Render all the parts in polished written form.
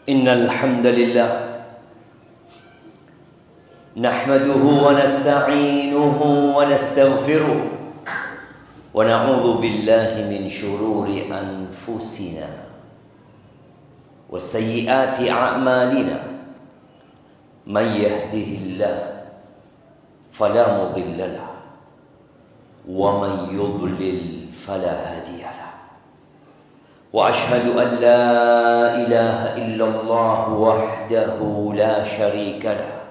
Innal hamdalillah nahmaduhu wa nasta'inuhu wa nastaghfiruh wa na'udzu billahi min shururi anfusina wa sayyiati a'malina. Man yahdihillah fala mudilla lahu wa man yudlil fala hadiya lahu. وأشهد أن لا إله إلا الله وحده لا شريك له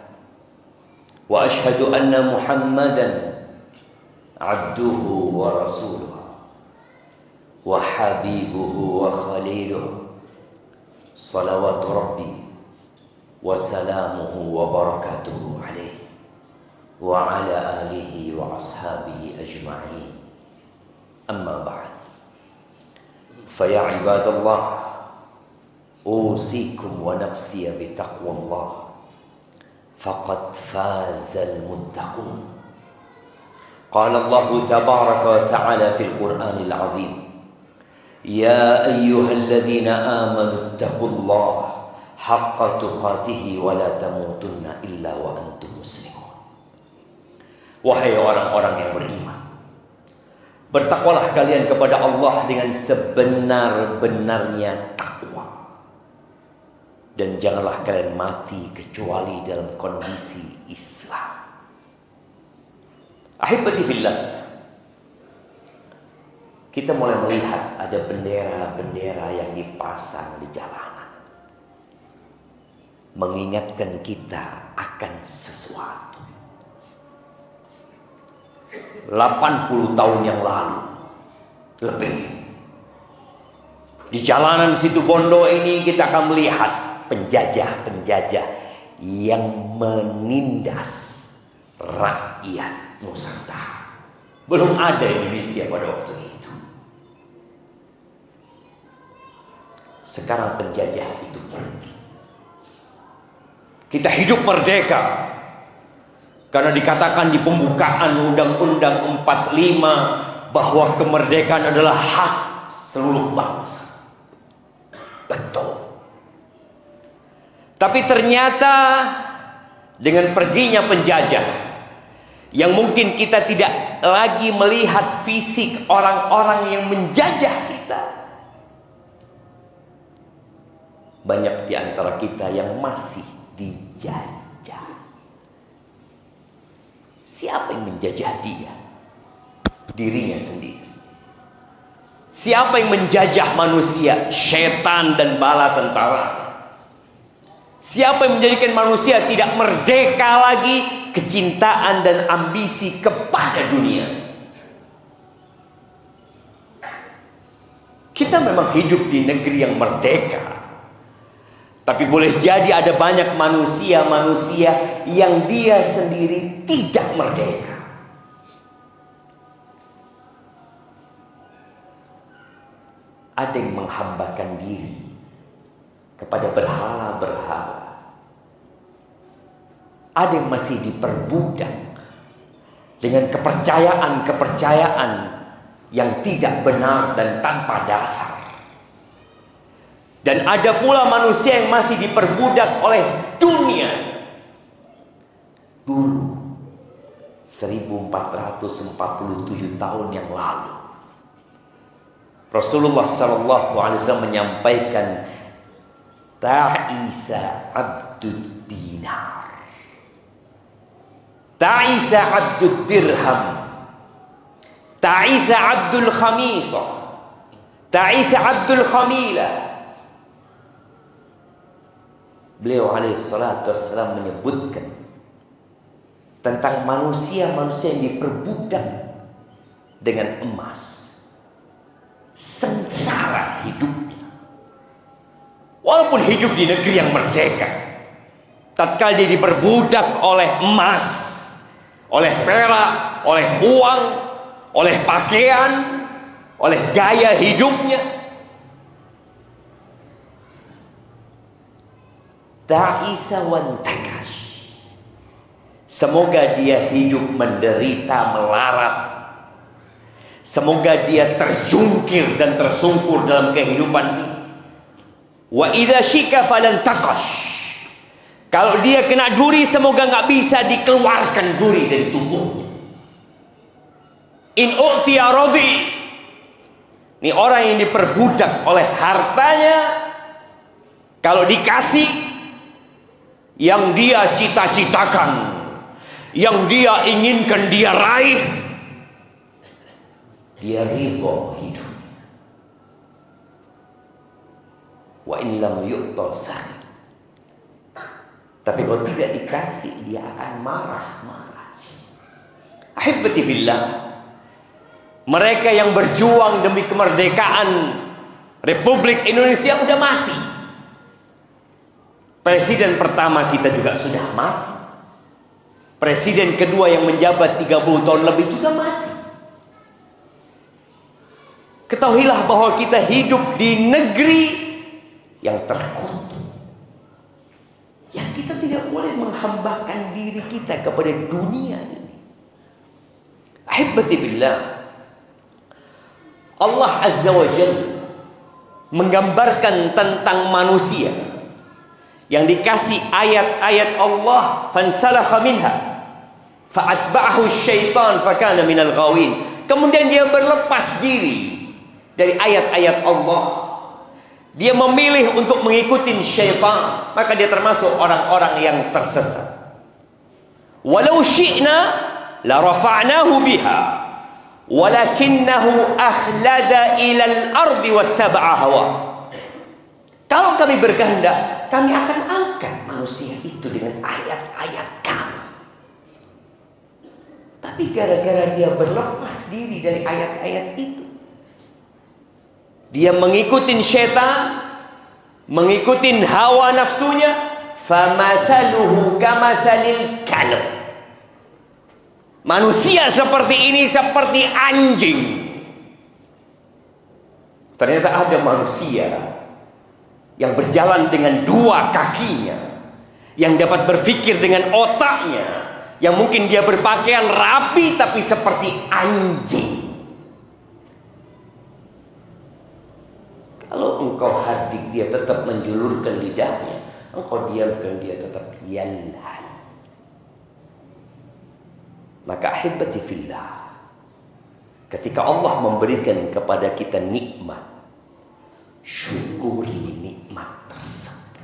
وأشهد أن محمدا عبده ورسوله وحبيبه وخليله صلوات ربي وسلامه وبركاته عليه وعلى آله وأصحابه أجمعين. أما بعد، فيا عباد الله أوصيكم ونفسي بتقوى الله فقد فاز المتقون. قال الله تبارك وتعالى في القرآن العظيم: يا أيها الذين آمنوا اتقوا الله حق تقاته ولا تموتن إلا وأنتم مسلمون. Wahai orang-orang yang beriman, bertakwalah kalian kepada Allah dengan sebenar-benarnya takwa. Dan janganlah kalian mati kecuali dalam kondisi Islam. Ahibati fillah, kita mulai melihat ada bendera-bendera yang dipasang di jalanan, mengingatkan kita akan sesuatu. 80 tahun yang lalu lebih, di jalanan Situbondo ini kita akan melihat penjajah-penjajah yang menindas rakyat Nusantara. Belum ada Indonesia pada waktu itu. Sekarang penjajah itu pergi. Kita hidup merdeka karena dikatakan di pembukaan Undang-Undang 45 bahwa kemerdekaan adalah hak seluruh bangsa. Betul. Tapi ternyata dengan perginya penjajah, yang mungkin kita tidak lagi melihat fisik orang-orang yang menjajah kita, banyak di antara kita yang masih dijajah. Siapa yang menjajah dia? Dirinya sendiri. Siapa yang menjajah manusia? Setan dan bala tentara. Siapa yang menjadikan manusia tidak merdeka lagi? Kecintaan dan ambisi kepada dunia. Kita memang hidup di negeri yang merdeka, tapi boleh jadi ada banyak manusia-manusia yang dia sendiri tidak merdeka. Ada yang menghambakan diri kepada berhala-berhala. Ada yang masih diperbudak dengan kepercayaan-kepercayaan yang tidak benar dan tanpa dasar. Dan ada pula manusia yang masih diperbudak oleh dunia. Dulu 1447 tahun yang lalu, Rasulullah SAW menyampaikan ta'isa abdud dinar, ta'isa abdud dirham, ta'isa abdul khamisah, ta'isa abdul khamilah. Beliau alaihissalatu wassalam menyebutkan tentang manusia-manusia yang diperbudak dengan emas. Sengsara hidupnya. Walaupun hidup di negeri yang merdeka, tatkala dia diperbudak oleh emas, oleh perak, oleh uang, oleh pakaian, oleh gaya hidupnya, ta'isa wantakash. Semoga dia hidup menderita melarat. Semoga dia terjungkir dan tersungkur dalam kehidupan ini. Wa idza syika falan taqash. Kalau dia kena duri, semoga nggak bisa dikeluarkan duri dari tubuhnya. In u'tiya radhi. Ini orang yang diperbudak oleh hartanya, kalau dikasih yang dia cita-citakan, yang dia inginkan, dia raih, dia ridha hidup. Wa in lam yu'ta sakh. Tapi kalau tidak dikasih, dia akan marah-marah. Ahibbati fillah, mereka yang berjuang demi kemerdekaan Republik Indonesia udah mati. Presiden pertama kita juga sudah mati. Presiden kedua yang menjabat 30 tahun lebih juga mati. Ketahuilah bahwa kita hidup di negeri yang terkutuk. Yang kita tidak boleh menghambakan diri kita kepada dunia ini. Ahibbati billah, Allah Azza wa Jalla menggambarkan tentang manusia yang dikasih ayat-ayat Allah, fansalakha minha fa'atba'ahu syaitan fakana minal ghawin. Kemudian dia berlepas diri dari ayat-ayat Allah. Dia memilih untuk mengikuti syaitan, maka dia termasuk orang-orang yang tersesat. Walau syi'na la rafa'nahu biha walakinnahu akhlada ilal ardi wattaba'a hawa. Kalau kami berkehendak, kami akan angkat manusia itu dengan ayat-ayat kami. Tapi gara-gara dia berlepas diri dari ayat-ayat itu, dia mengikuti syaitan, mengikuti hawa nafsunya, famathaluhu kamathalil kalb. Manusia seperti ini seperti anjing. Ternyata ada manusia yang berjalan dengan dua kakinya, yang dapat berpikir dengan otaknya, yang mungkin dia berpakaian rapi tapi seperti anjing. Kalau engkau hadik, dia tetap menjulurkan lidahnya. Engkau diamkan, dia tetap yalhan. Maka ahibbati fillah, ketika Allah memberikan kepada kita nikmat, syukuri nikmat tersebut.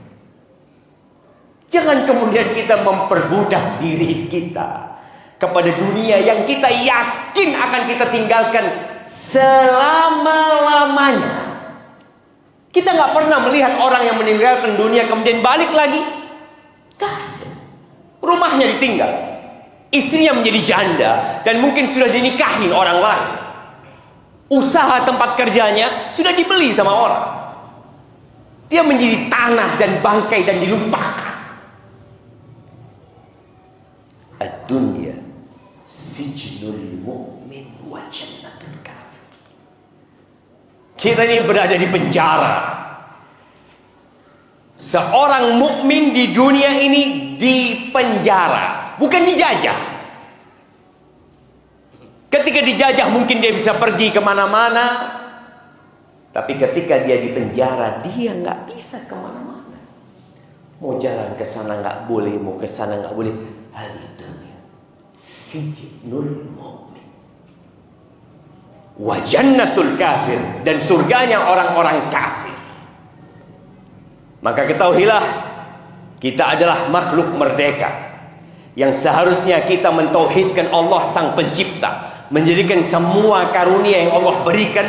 Jangan kemudian kita memperbudak diri kita kepada dunia yang kita yakin akan kita tinggalkan selama-lamanya. Kita nggak pernah melihat orang yang meninggalkan dunia kemudian balik lagi. Gak ada. Rumahnya ditinggal, istrinya menjadi janda, dan mungkin sudah dinikahin orang lain. Usaha tempat kerjanya sudah dibeli sama orang. Dia menjadi tanah dan bangkai dan dilupakan. Ad-dunya sijnul mu'min wa jannatul kafir. Kita ini berada di penjara. Seorang mukmin di dunia ini di penjara, bukan dijajah. Ketika dijajah mungkin dia bisa pergi kemana-mana, tapi ketika dia di penjara, dia nggak bisa kemana-mana. Mau jalan ke sana nggak boleh, mau ke sana nggak boleh. Hal itu sijnul mu'min wa jannatul kafir, dan surganya orang-orang kafir. Maka ketahuilah, kita adalah makhluk merdeka yang seharusnya kita mentauhidkan Allah Sang Pencipta, menjadikan semua karunia yang Allah berikan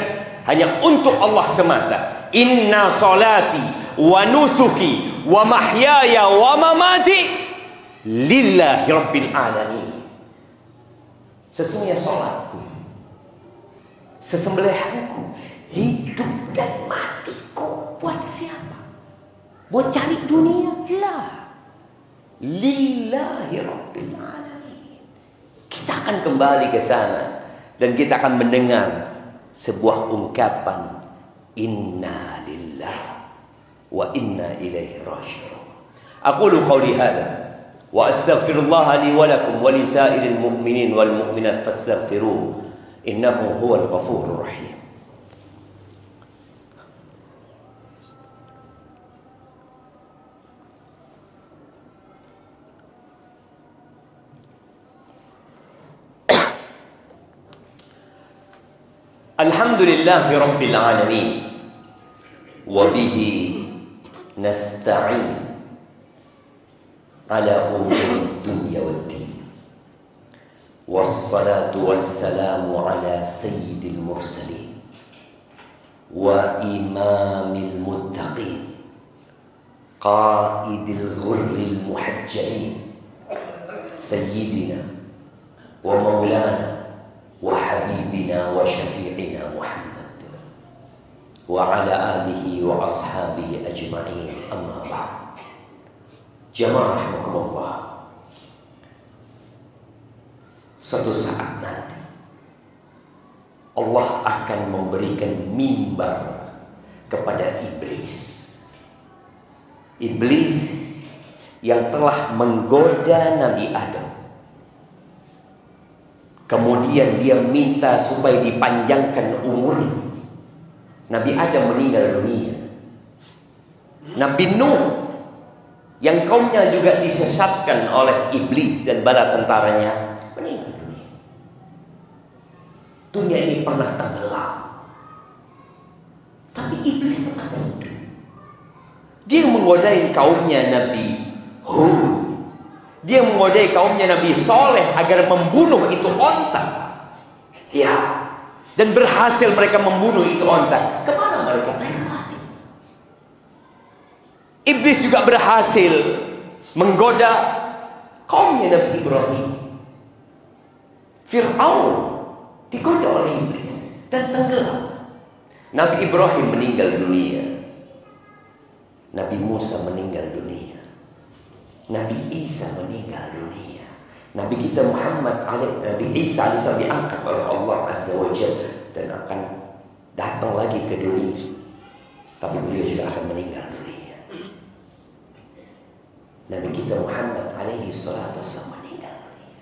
hanya untuk Allah semata. Inna salati wa nusuki wa mahyaya wa mamati lillahi rabbil alamin. Sesungguhnya salatku, sesembelihanku, hidup dan matiku buat siapa? Buat cari dunia? Lah, lillahi rabbil alamin. Kita akan kembali ke sana dan kita akan mendengar sebuah ungkapan, inna lillahi wa inna ilaihi raji'un. Aqulu qawli hadha wa astaghfirullah li wa lakum wa li sa'iril mu'minin wal mu'minat fastaghfiruhu innahu huwal ghafurur rahim. Alhamdulillahi Rabbil Alamin. Wabihi nasta'in ala umuri dunya waddin. Wassalatu wassalamu ala sayyidil mursalin wa imamil muttaqin qaidil ghurril muhajjalin sayyidina wa maulana wa habibina wa syafi'ina Muhammad wa ala alihi wa ashabihi ajma'in, amma ba'd. Jamaah rahimakumullah, suatu saat nanti Allah akan memberikan mimbar kepada iblis. Iblis yang telah menggoda Nabi Adam. Kemudian dia minta supaya dipanjangkan umurnya. Nabi Adam meninggal dunia. Nabi Nuh yang kaumnya juga disesatkan oleh iblis dan bala tentaranya meninggal dunia. Dunia ini pernah tenggelam, tapi iblis tetap hidup. Dia menggodai kaumnya Nabi Hud. Dia menggodai kaumnya Nabi Soleh agar membunuh itu onta. Ya. Dan berhasil mereka membunuh itu onta. Kemana mereka? Mereka mati. Iblis juga berhasil menggoda kaumnya Nabi Ibrahim. Fir'aun digoda oleh iblis dan tenggelam. Nabi Ibrahim meninggal dunia. Nabi Musa meninggal dunia. Nabi Isa meninggal dunia. Nabi kita Muhammad Nabi Isa diangkat oleh Allah Azza wa Jalla dan akan datang lagi ke dunia. Tapi beliau juga akan meninggal dunia. Nabi kita Muhammad alaihi salatu wasallam meninggal dunia.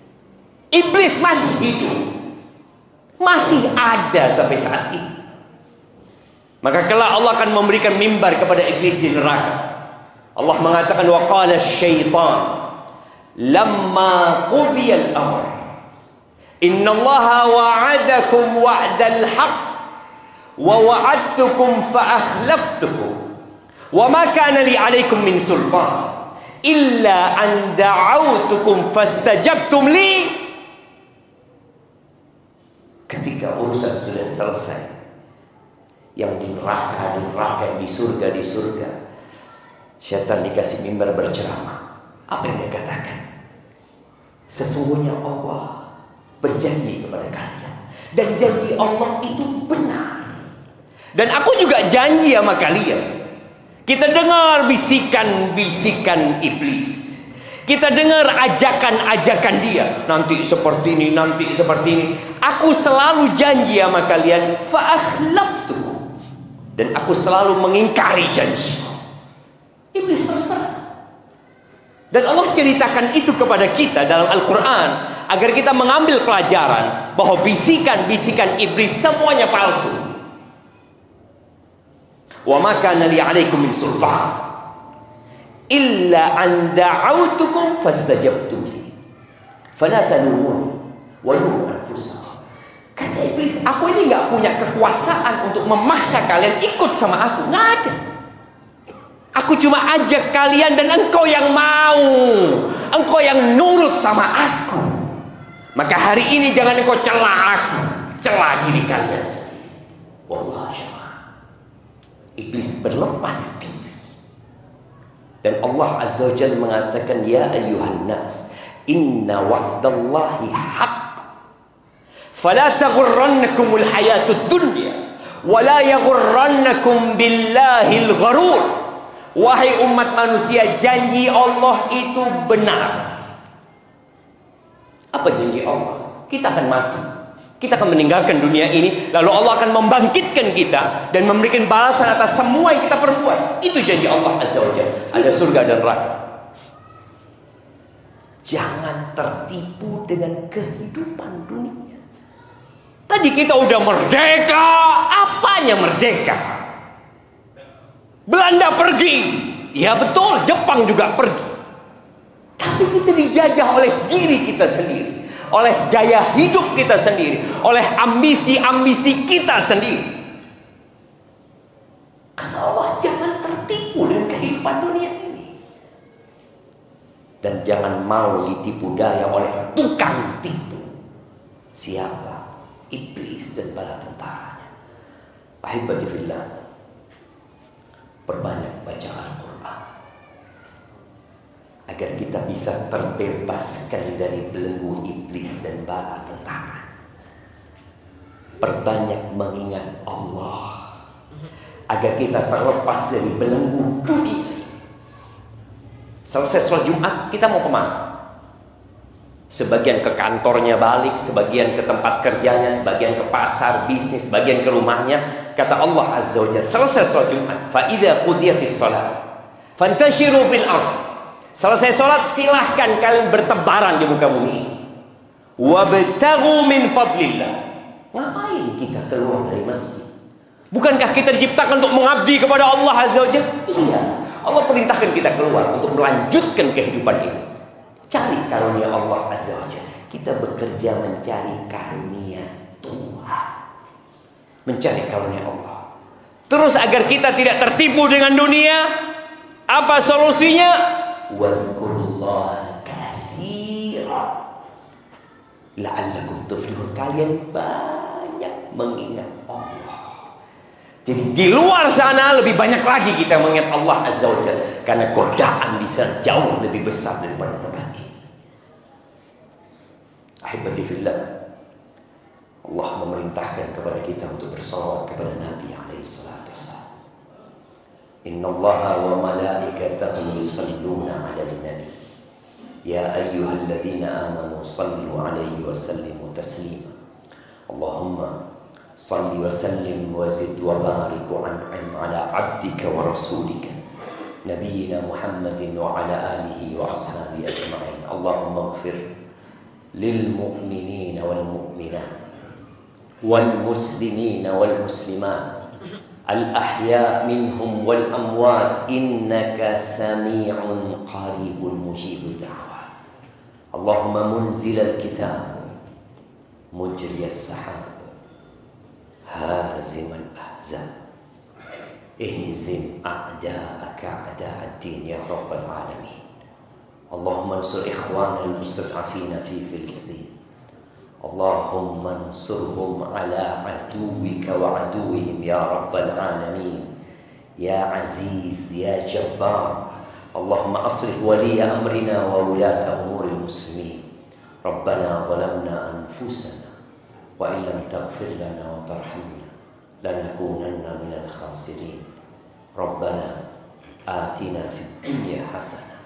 Iblis masih hidup. Masih ada sampai saat ini. Maka kelak Allah akan memberikan mimbar kepada iblis di neraka. Allah mengatakan wa qala syaitan lamma qudiyal amr innallaha wa'adakum wa'dal haqq wa wa'adtukum fa akhlaftukum wa ma kana li 'alaikum min sultan illa an da'awtukum fastajabtum li. Ketika urusan sudah selesai, yang di neraka yang di surga, syaitan dikasih mimbar berceramah. Apa yang dia katakan? Sesungguhnya Allah berjanji kepada kalian, dan janji Allah itu benar. Dan aku juga janji sama kalian. Kita dengar bisikan-bisikan iblis. Kita dengar ajakan-ajakan dia. Nanti seperti ini, nanti seperti ini. Aku selalu janji sama kalian. Fa'akhlaftu. Dan aku selalu mengingkari janji. Iblis terus terang. Dan Allah ceritakan itu kepada kita dalam Al-Quran agar kita mengambil pelajaran bahwa bisikan-bisikan iblis semuanya palsu. Wa ma kana li 'alaikum min sultan illa an da'awtukum fastajabtum li fala talumuni wa lumu anfusakum. Kata iblis, aku ini enggak punya kekuasaan untuk memaksa kalian ikut sama aku. Enggak ada. Aku cuma ajak kalian dan engkau yang mau. Engkau yang nurut sama aku. Maka hari ini jangan engkau celah aku. Celah diri kalian sendiri. Wallah jemaah. Iblis berlepas diri. Dan Allah Azza wa Jalla mengatakan, ya ayyuhan nas, inna wa'dallahi haqq. Fala taghurrannakumul hayatud dunya. Wala yaghurrannakum billahil gharur. Wahai umat manusia, janji Allah itu benar. Apa janji Allah? Kita akan mati. Kita akan meninggalkan dunia ini. Lalu Allah akan membangkitkan kita dan memberikan balasan atas semua yang kita perbuat. Itu janji Allah Azza wa Jalla. Ada surga dan neraka. Jangan tertipu dengan kehidupan dunia. Tadi kita udah merdeka. Apanya merdeka? Belanda pergi, ya betul, Jepang juga pergi. Tapi kita dijajah oleh diri kita sendiri, oleh gaya hidup kita sendiri, oleh ambisi-ambisi kita sendiri. Kata Allah, jangan tertipu dengan kehidupan dunia ini. Dan jangan mau ditipu daya oleh tukang tipu. Siapa? Iblis dan bala tentaranya. Ahibati fillah, perbanyak baca Al-Quran agar kita bisa terbebaskan dari belenggu iblis dan bala tentara. Perbanyak mengingat Allah agar kita terlepas dari belenggu dunia. Selesai sholat Jumat, kita mau kemana? Sebagian ke kantornya balik, sebagian ke tempat kerjanya, sebagian ke pasar, bisnis, sebagian ke rumahnya. Kata Allah Azza wa Jalla, selesai sholat Jumat, fa idza qudiyatis shalah fantashiru fil ardh. Selesai sholat, silahkan kalian bertebaran di muka bumi. Wabtaghu min fadlillah. Ngapain kita keluar dari masjid? Bukankah kita diciptakan untuk mengabdi kepada Allah Azza wa Jalla? Iya. Allah perintahkan kita keluar untuk melanjutkan kehidupan ini. Cari karunia Allah Azza wa Jalla. Kita bekerja mencari karunia Tuhan, mencari karunia Allah. Terus agar kita tidak tertipu dengan dunia, apa solusinya? Wadhkurullaha katsiran la'allakum tuflihun. Kalian banyak mengingat Allah. Jadi di luar sana lebih banyak lagi kita mengingat Allah Azza wa Jalla, karena godaan di sana jauh lebih besar daripada tempat ini. Ahibati fillah, Allah memerintahkan kepada kita untuk bersalawat kepada Nabi alaihi salatu wassalam. Innallaha wa malaikatahu yusalluna 'alan nabi. Ya ayyuhalladzina amanu sallu 'alaihi wa sallimu taslima. Allahumma salli wa sallim wa zid wa barik wa an'im 'ala 'abdika wa rasulika nabiyyina Muhammadin wa 'ala alihi wa ashabihi ajma'in. Allahumma ighfir lil mu'minina wal mu'minat wal muslimina wal muslimat al ahya minhum wal amwat innaka sami'un qaribun mujibud da'wat. Allahumma munzil al kitab mujri as sahab hazim al ahzab ihzim a'da'aka a'da'ad din ya rabbal alamin. Allahumma ansur ikhwana al-mustad'afina fi Filistin. Allahumma ansurhum ala aduwika wa aduwihim ya rabbal alamin. Ya aziz ya jabbar. Allahumma aslih waliya amrina wa wulata umuril muslimin. Rabbana zalamna anfusana wa in lam taghfir lana wa tarhamna lanakunanna minal khasirin. Rabbana atina fid dunya hasanah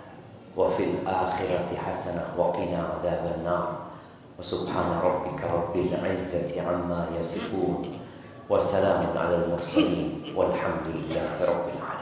wa fil akhirati hasanah wa qina adzaban nar. Wa subhana rabbika rabbil izzati amma yasifun wa salamun alal mursalin walhamdulillahi rabbil alamin.